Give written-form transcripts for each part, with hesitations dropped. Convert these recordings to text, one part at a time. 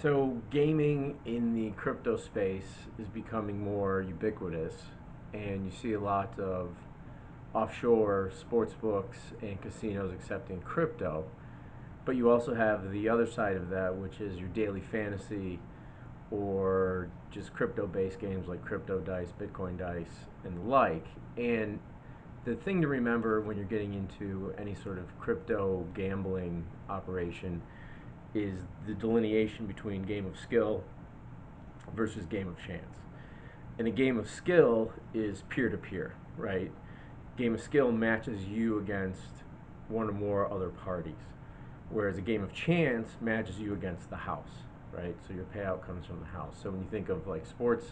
So gaming in the crypto space is becoming more ubiquitous, and you see a lot of offshore sports books and casinos accepting crypto. But you also have the other side of that, which is your daily fantasy or just crypto-based games like crypto dice, Bitcoin dice, and the like. And the thing to remember when you're getting into any sort of crypto gambling operation is the delineation between game of skill versus game of chance. And a game of skill is peer-to-peer, right? Game of skill matches you against one or more other parties, whereas a game of chance matches you against the house, right? So your payout comes from the house. So when you think of like sports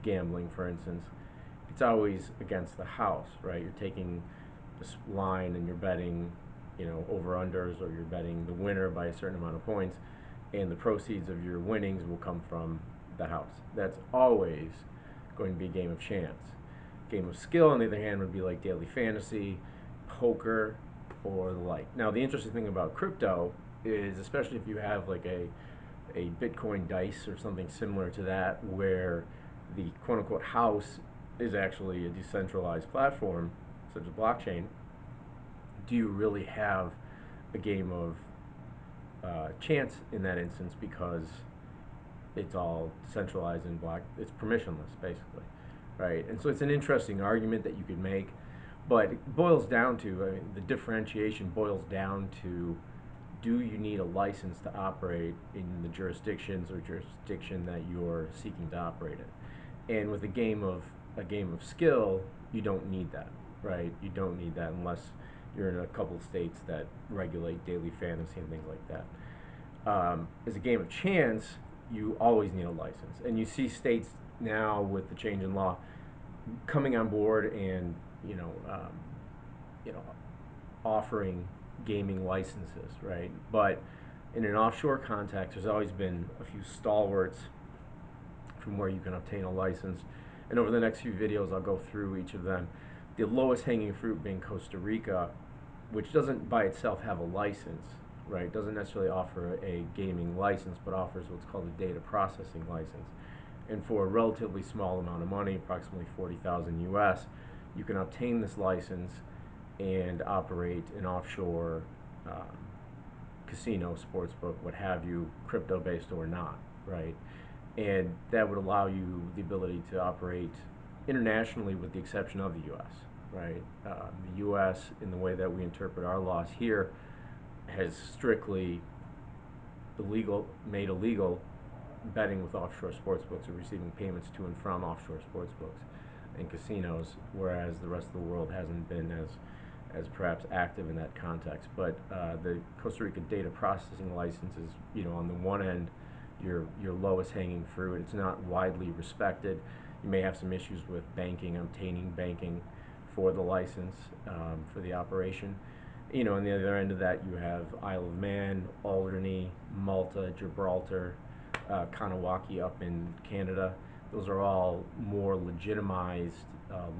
gambling, for instance, it's always against the house, right? You're taking this line and you're betting, over unders, or you're betting the winner by a certain amount of points, and the proceeds of your winnings will come from the house. That's always going to be a game of chance. Game of skill, on the other hand, would be like daily fantasy, poker, or the like. Now, the interesting thing about crypto is, especially if you have like a Bitcoin dice or something similar to that, where the quote unquote house is actually a decentralized platform, such as blockchain, do you really have a game of chance in that instance, because it's all centralized and it's permissionless, basically, right? And so it's an interesting argument that you could make, but it boils down to, the differentiation boils down to, do you need a license to operate in the jurisdictions or jurisdiction that you're seeking to operate in? And with a game of skill, you don't need that, right? You don't need that unless you're in a couple of states that regulate daily fantasy and things like that. As a game of chance, you always need a license, and you see states now with the change in law coming on board and you know offering gaming licenses, right? But in an offshore context, there's always been a few stalwarts from where you can obtain a license, and over the next few videos I'll go through each of them. The lowest hanging fruit being Costa Rica, which doesn't by itself have a license, right? Doesn't necessarily offer a gaming license, but offers what's called a data processing license. And for a relatively small amount of money, approximately 40,000 US, you can obtain this license and operate an offshore casino, sportsbook, what have you, crypto-based or not, right? And that would allow you the ability to operate internationally, with the exception of the U.S., right? The U.S., in the way that we interpret our laws here, has strictly made illegal betting with offshore sportsbooks or receiving payments to and from offshore sportsbooks and casinos, whereas the rest of the world hasn't been as perhaps active in that context. But the Costa Rica data processing license is, on the one end, your lowest hanging fruit. It's not widely respected. You may have some issues with obtaining banking for the license, for the operation. On the other end of that, you have Isle of Man, Alderney, Malta, Gibraltar, Kanawaki up in Canada. Those are all more legitimized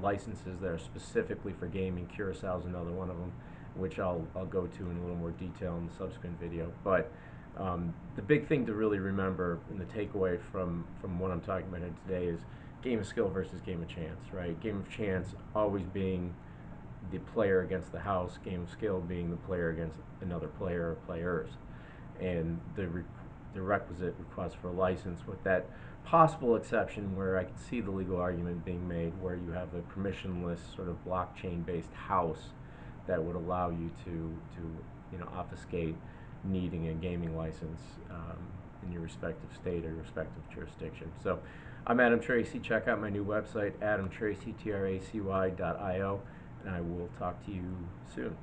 licenses that are specifically for gaming. Curacao is another one of them, which I'll go to in a little more detail in the subsequent video. But the big thing to really remember, and the takeaway from what I'm talking about today, is game of skill versus game of chance, right? Game of chance always being the player against the house, game of skill being the player against another player or players. And the requisite request for a license, with that possible exception where I can see the legal argument being made, where you have a permissionless sort of blockchain-based house that would allow you to obfuscate needing a gaming license in your respective state or your respective jurisdiction. So I'm Adam Tracy. Check out my new website, adamtracy.io, and I will talk to you soon.